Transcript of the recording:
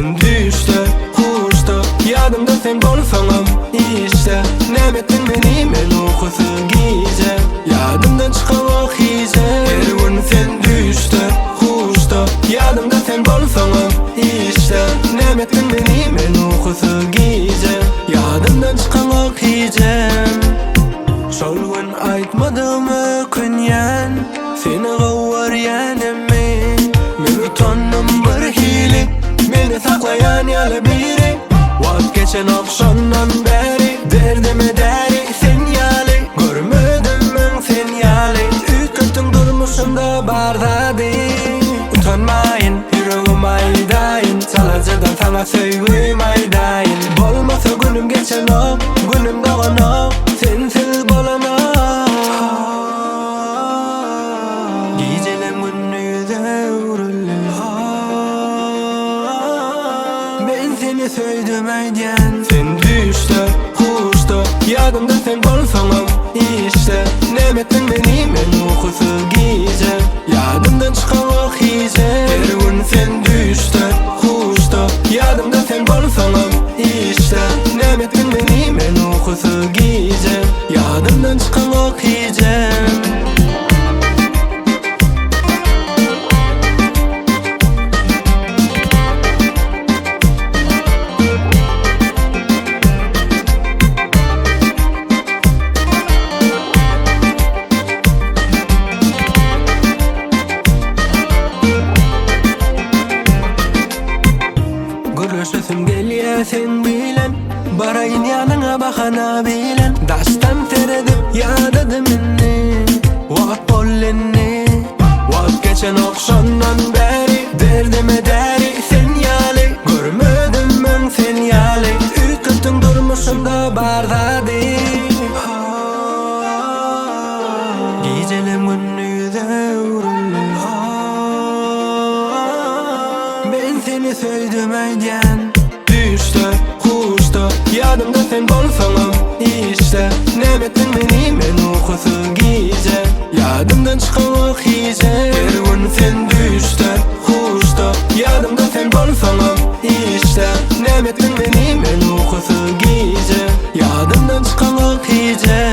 sen düşte, kuşta, yadımda sen bolsaňam işte. Nämetdiň meni men ukusy gije, yadımdan çıkan o hije. Her gün sen düşte, kuşta, yadımda sen bolsaňam işte. Nämetdiň meni men ukusy gije, yadımdan çıkan o hije. Şol gün aýtmadym ökünýän, seni gowwarýanemy. Men utandım bir hili, meni saklayan ýaly biri. Wagt geçen akşamdan beri, derdime däri sen ýaly. Görmedim men sen ýaly, ütkötüň durmuşymda bar zady. Utanmaýyn, yüregim aýdaýyn, salajadan sana söýgüm aýdaýyn. Bolmasa günüm geçen ok, günüm dogan ok, sensiz bolanok. Gijelerim gündüzde uruly, men seni söýdüm aýdýan. Sen düşde, kuşta, yadımda sen bolsaňam işte. Nämetdiň meni men ukusy gije, yadımdan çıkan o hije. Her gün sen düşde, kuşta, yadımda sen bolsaňam işte. Nämetdiň meni men ukusy gije, yadımdan çıkan o hije. Görüşesim gelýär sen bilen, baraýyn ýanyňa bahana bilen. Daşdan teredip ýadady meni, wagt bollenni. Wagt geçen akşamdan beri, derdime däri sen ýaly. Görmedim men sen ýaly, ütkötüň durmuşymda bar zady. Gijelerim gündüzde uruly, men seni söýdüm aýdýan. Düşde, kuşta, yadımda sen bolsaňam işte. Nämetdiň meni men ukusy gije, yadımdan çıkan o hije. Her gün sen düşde, kuşta, yadımda sen bolsaňam işte. Nämetdiň meni men ukusy gije, yadımdan çıkan o hije.